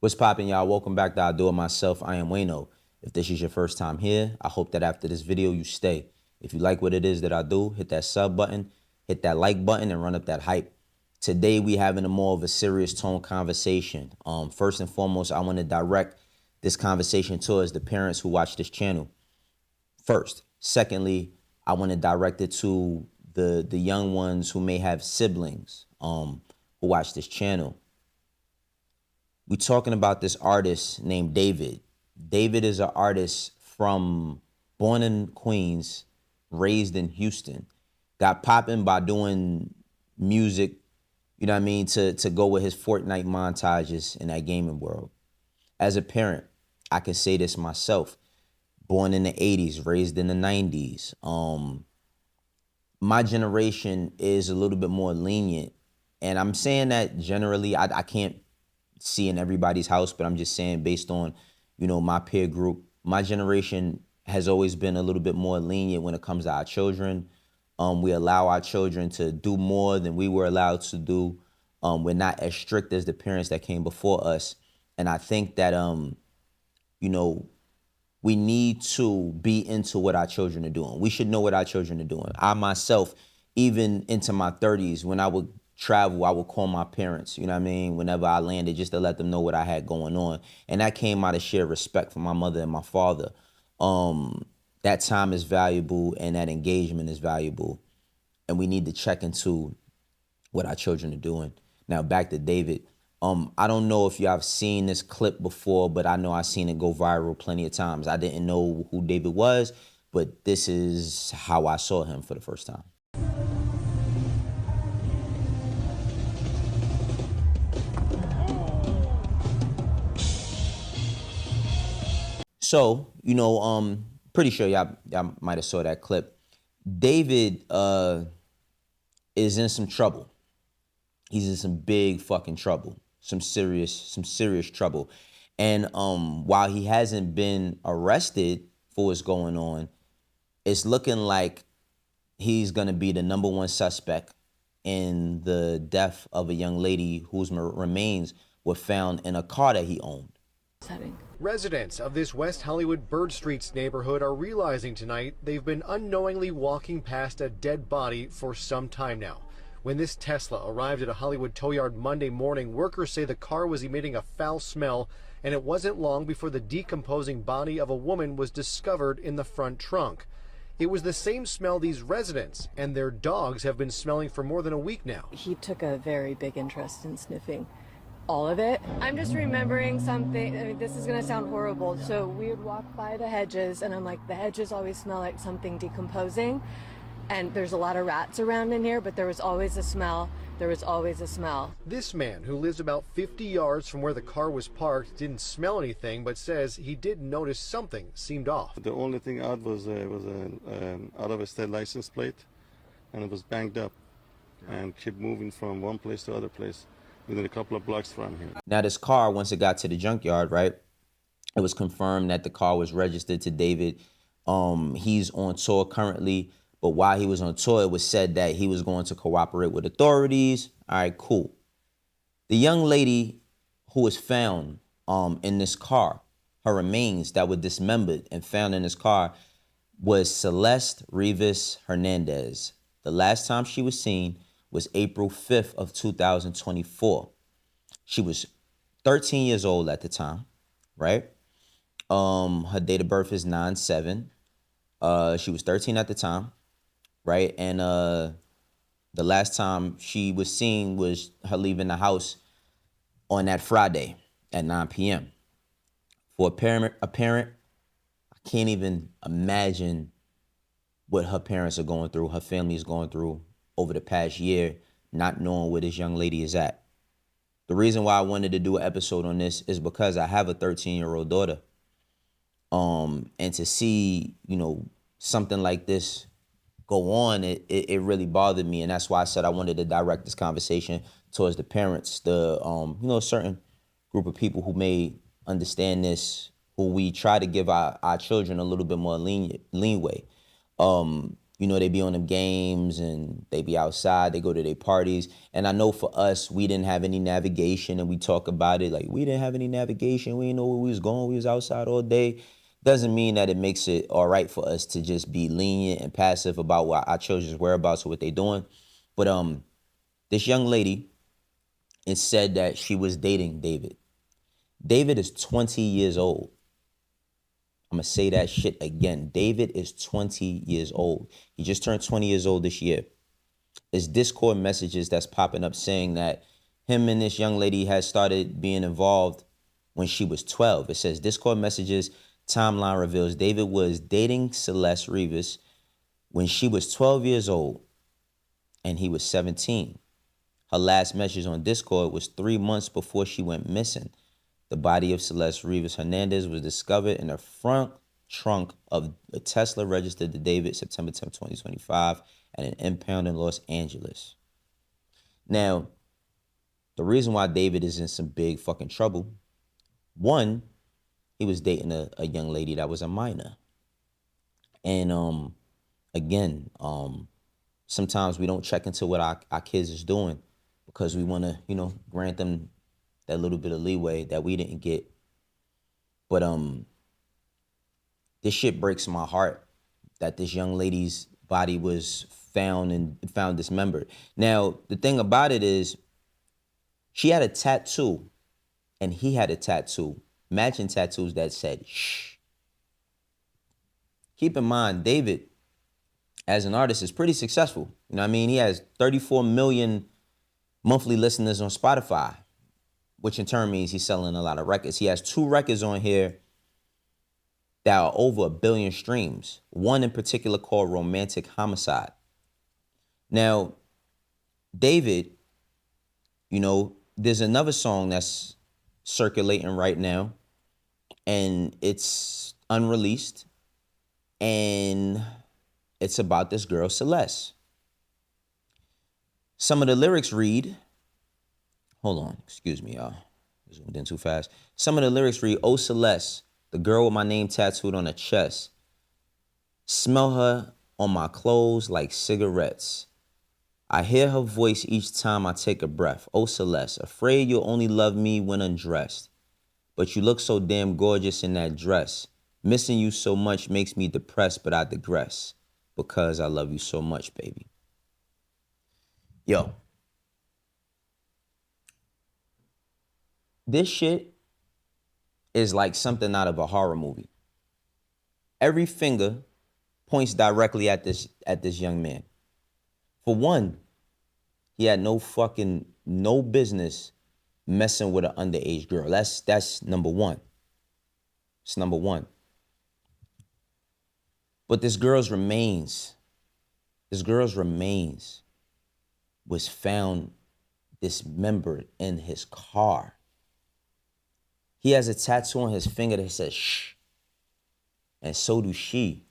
What's poppin', y'all? Welcome back to I Do It Myself. I am Wayno. If this is your first time here, I hope that after this video you stay. If you like what it is that I do, hit that sub button, hit that like button, and run up that hype. Today we having a more of a serious tone conversation. First and foremost, I want to direct this conversation towards the parents who watch this channel. First. Secondly, I want to direct it to the young ones who may have siblings who watch this channel. We talking about this artist named David. David is an artist born in Queens, raised in Houston. Got popping by doing music, you know what I mean, to go with his Fortnite montages in that gaming world. As a parent, I can say this myself. Born in the 80s, raised in the 90s. My generation is a little bit more lenient. And I'm saying that generally, I can't see in everybody's house, but I'm just saying based on, my peer group, my generation has always been a little bit more lenient when it comes to our children. We allow our children to do more than we were allowed to do. We're not as strict as the parents that came before us. And I think that, we need to be into what our children are doing. We should know what our children are doing. I myself, even into my 30s, when I would travel, I would call my parents, you know what I mean, whenever I landed, just to let them know what I had going on. And that came out of sheer respect for my mother and my father. That time is valuable and that engagement is valuable. And we need to check into what our children are doing. Now, back to David. I don't know if y'all have seen this clip before, but I know I've seen it go viral plenty of times. I didn't know who David was, but this is how I saw him for the first time. So, pretty sure y'all might have saw that clip. David is in some trouble. He's in some big fucking trouble. Some serious trouble. And while he hasn't been arrested for what's going on, it's looking like he's gonna be the #1 suspect in the death of a young lady whose remains were found in a car that he owned. Residents of this West Hollywood Bird Streets neighborhood are realizing tonight they've been unknowingly walking past a dead body for some time now. When this Tesla arrived at a Hollywood tow yard Monday morning, workers say the car was emitting a foul smell, and it wasn't long before the decomposing body of a woman was discovered in the front trunk. It was the same smell these residents and their dogs have been smelling for more than a week now. He took a very big interest in sniffing all of it. I'm just remembering something. I mean, this is going to sound horrible. So we would walk by the hedges, and I'm like, the hedges always smell like something decomposing. And there's a lot of rats around in here, but there was always a smell. There was always a smell. This man, who lives about 50 yards from where the car was parked, didn't smell anything, but says he did notice something seemed off. The only thing odd was out of a state license plate, and it was banged up and kept moving from one place to other place within a couple of blocks from here. Now, this car, once it got to the junkyard, right, it was confirmed that the car was registered to David. He's on tour currently. But while he was on tour, it was said that he was going to cooperate with authorities. All right, cool. The young lady who was found in this car, her remains that were dismembered and found in this car was Celeste Rivas Hernandez. The last time she was seen was April 5th of 2024. She was 13 years old at the time, right? Her date of birth is 9/7. She was 13 at the time. Right, and the last time she was seen was her leaving the house on that Friday at 9 p.m. For a parent, I can't even imagine what her parents are going through, her family is going through over the past year, not knowing where this young lady is at. The reason why I wanted to do an episode on this is because I have a 13-year-old daughter, and to see, something like this go on, it really bothered me. And that's why I said I wanted to direct this conversation towards the parents, a certain group of people who may understand this, who we try to give our children a little bit more leeway. You know, they be on them games and they be outside, they go to their parties. And I know for us, we didn't have any navigation, and we talk about it like we didn't have any navigation. We didn't know where we was going. We was outside all day. Doesn't mean that it makes it all right for us to just be lenient and passive about what our children's whereabouts or what they doing. But this young lady, it said that she was dating David. David is 20 years old. I'm going to say that shit again. David is 20 years old. He just turned 20 years old this year. There's Discord messages that's popping up saying that him and this young lady had started being involved when she was 12. It says Discord messages timeline reveals David was dating Celeste Rivas when she was 12 years old and he was 17. Her last message on Discord was 3 months before she went missing. The body of Celeste Rivas Hernandez was discovered in the front trunk of a Tesla registered to David September 10, 2025 at an impound in Los Angeles. Now, the reason why David is in some big fucking trouble, one, he was dating a young lady that was a minor. And again, sometimes we don't check into what our kids is doing because we want to, you know, grant them that little bit of leeway that we didn't get. But this shit breaks my heart that this young lady's body was found dismembered. Now, the thing about it is she had a tattoo and he had a tattoo, matching tattoos that said, shh. Keep in mind, David, as an artist, is pretty successful. You know what I mean? He has 34 million monthly listeners on Spotify, which in turn means he's selling a lot of records. He has 2 records on here that are over 1 billion streams. One in particular called Romantic Homicide. Now, David, you know, there's another song that's circulating right now, and it's unreleased, and it's about this girl, Celeste. Some of the lyrics read, hold on, excuse me, y'all. I zoomed in too fast. Some of the lyrics read, "Oh, Celeste, the girl with my name tattooed on her chest. Smell her on my clothes like cigarettes. I hear her voice each time I take a breath. Oh, Celeste, afraid you'll only love me when undressed. But you look so damn gorgeous in that dress. Missing you so much makes me depressed, but I digress. Because I love you so much, baby." Yo. This shit is like something out of a horror movie. Every finger points directly at this young man. For one, he had no business messing with an underage girl. That's number one. It's number one. But this girl's remains was found dismembered in his car. He has a tattoo on his finger that says shh. And so do she.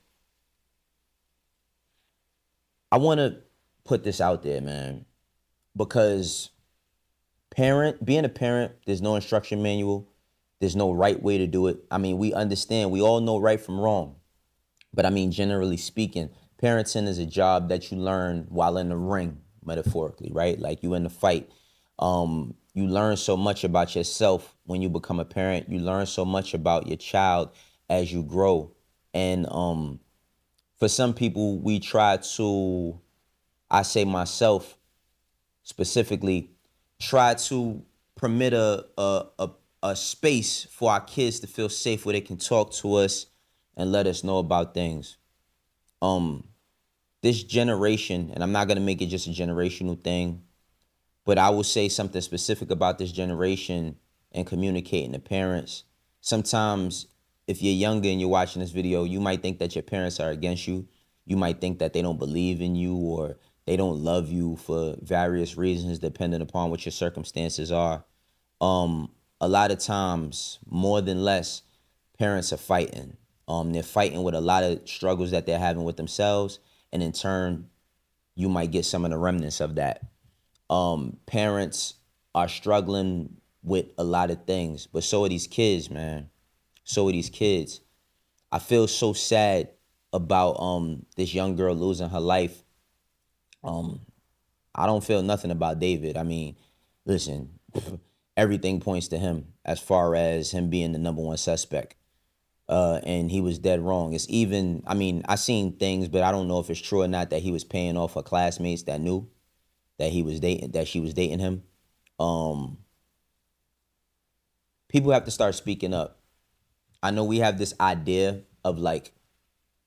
I want to put this out there, man, because being a parent, there's no instruction manual. There's no right way to do it. I mean, we understand. We all know right from wrong. But I mean, generally speaking, parenting is a job that you learn while in the ring, metaphorically, right? Like you in the fight. You learn so much about yourself when you become a parent. You learn so much about your child as you grow. And for some people, we try to, I say myself specifically, try to permit a space for our kids to feel safe where they can talk to us and let us know about things. This generation, and I'm not going to make it just a generational thing, but I will say something specific about this generation and communicating to parents. Sometimes if you're younger and you're watching this video, you might think that your parents are against you. You might think that they don't believe in you or they don't love you for various reasons, depending upon what your circumstances are. A lot of times, more than less, parents are fighting. They're fighting with a lot of struggles that they're having with themselves. And in turn, you might get some of the remnants of that. Parents are struggling with a lot of things, but so are these kids, man. So are these kids. I feel so sad about this young girl losing her life, I don't feel nothing about David. I mean, listen, everything points to him as far as him being the #1 suspect. And he was dead wrong. It's even, I mean, I seen things, but I don't know if it's true or not that he was paying off her classmates that knew that he was dating, that she was dating him. People have to start speaking up. I know we have this idea of like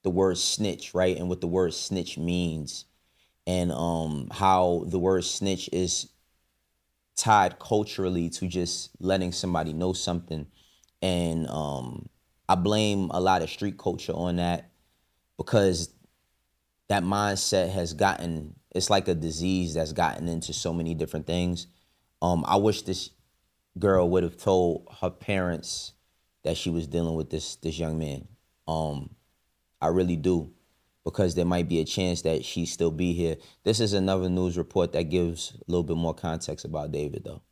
the word snitch, right? And what the word snitch means, and how the word snitch is tied culturally to just letting somebody know something. And I blame a lot of street culture on that, because that mindset has gotten, it's like a disease that's gotten into so many different things. I wish this girl would have told her parents that she was dealing with this young man. I really do, because there might be a chance that she still be here. This is another news report that gives a little bit more context about David, though.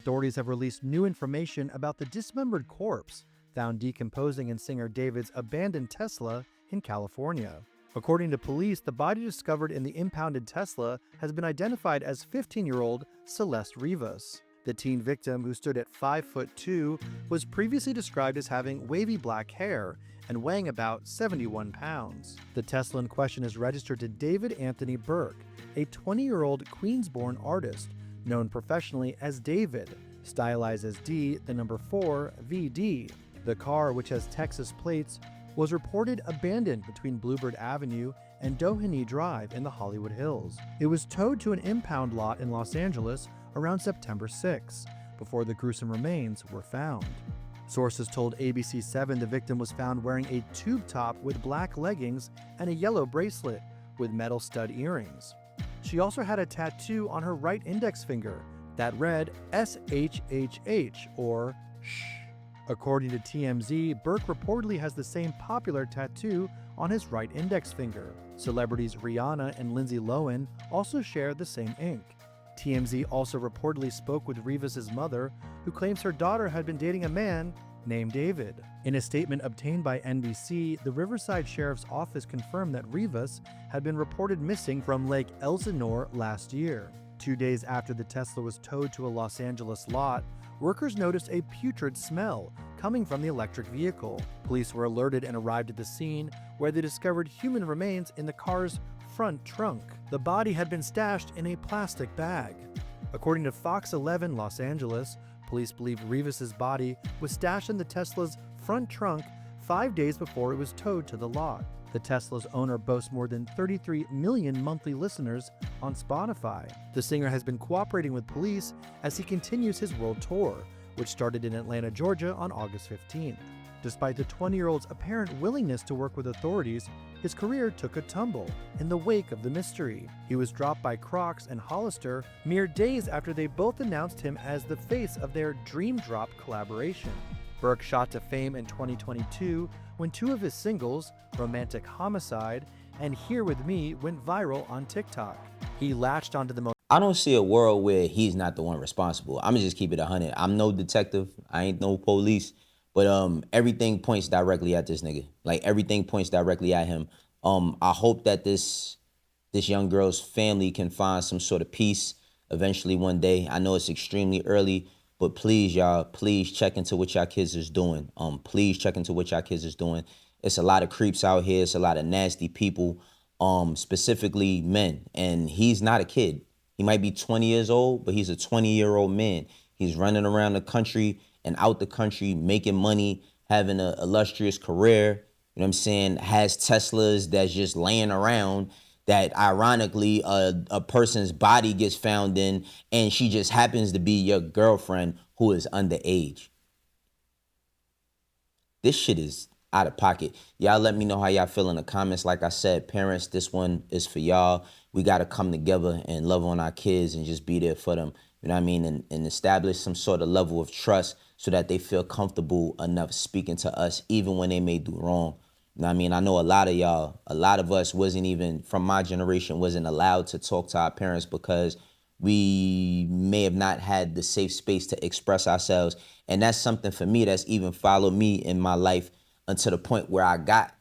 Authorities have released new information about the dismembered corpse found decomposing in singer David's abandoned Tesla in California. According to police, the body discovered in the impounded Tesla has been identified as 15-year-old Celeste Rivas. The teen victim, who stood at 5'2", was previously described as having wavy black hair and weighing about 71 pounds. The Tesla in question is registered to David Anthony Burke, a 20-year-old Queens-born artist known professionally as David, stylized as D, the number 4vd. The car, which has Texas plates, was reported abandoned between Bluebird Avenue and Doheny Drive in the Hollywood Hills. It was towed to an impound lot in Los Angeles around September 6, before the gruesome remains were found. Sources told ABC7 the victim was found wearing a tube top with black leggings and a yellow bracelet with metal stud earrings. She also had a tattoo on her right index finger that read SHHH, or SH. According to TMZ, Burke reportedly has the same popular tattoo on his right index finger. Celebrities Rihanna and Lindsay Lohan also share the same ink. TMZ also reportedly spoke with Rivas' mother, who claims her daughter had been dating a man named David. In a statement obtained by NBC, the Riverside Sheriff's Office confirmed that Rivas had been reported missing from Lake Elsinore last year. 2 days after the Tesla was towed to a Los Angeles lot, workers noticed a putrid smell coming from the electric vehicle. Police were alerted and arrived at the scene, where they discovered human remains in the car's front trunk. The body had been stashed in a plastic bag. According to Fox 11 Los Angeles, police believe Rivas' body was stashed in the Tesla's front trunk 5 days before it was towed to the lot. The Tesla's owner boasts more than 33 million monthly listeners on Spotify. The singer has been cooperating with police as he continues his world tour, which started in Atlanta, Georgia on August 15th. Despite the 20-year-old's apparent willingness to work with authorities, his career took a tumble in the wake of the mystery. He was dropped by Crocs and Hollister mere days after they both announced him as the face of their Dream Drop collaboration. Burke shot to fame in 2022 when 2 of his singles, Romantic Homicide and Here With Me, went viral on TikTok. He latched onto the most. I don't see a world where he's not the one responsible. I'm gonna just keep it 100. I'm no detective. I ain't no police. But everything points directly at this nigga. Like, everything points directly at him. I hope that this young girl's family can find some sort of peace eventually one day. I know it's extremely early, but please, y'all, please check into what y'all kids is doing. Please check into what y'all kids is doing. It's a lot of creeps out here. It's a lot of nasty people, specifically men. And he's not a kid. He might be 20 years old, but he's a 20-year-old man. He's running around the country and out the country, making money, having an illustrious career, you know what I'm saying, has Teslas that's just laying around that ironically a person's body gets found in, and she just happens to be your girlfriend who is underage. This shit is out of pocket. Y'all let me know how y'all feel in the comments. Like I said, parents, this one is for y'all. We got to come together and love on our kids and just be there for them. You know what I mean? And establish some sort of level of trust so that they feel comfortable enough speaking to us, even when they may do wrong. You know what I mean? I know a lot of y'all, a lot of us wasn't even, from my generation, wasn't allowed to talk to our parents because we may have not had the safe space to express ourselves. And that's something for me that's even followed me in my life until the point where I got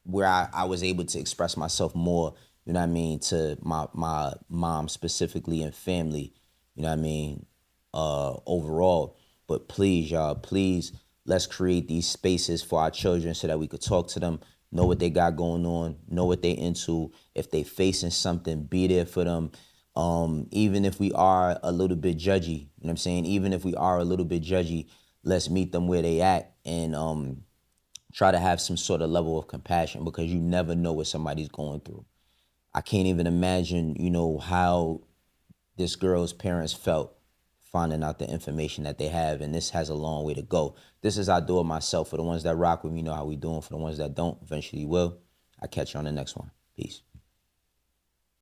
where I was able to express myself more, you know what I mean, to my mom specifically and family, you know what I mean, overall. But please, y'all, please, let's create these spaces for our children so that we could talk to them, know what they got going on, know what they into. If they facing something, be there for them. Even if we are a little bit judgy, you know what I'm saying? Even if we are a little bit judgy, let's meet them where they at and try to have some sort of level of compassion, because you never know what somebody's going through. I can't even imagine, you know, how this girl's parents felt finding out the information that they have, and this has a long way to go. This is I do it myself. For the ones that rock with me, know how we doing. For the ones that don't, eventually will. I catch you on the next one. Peace.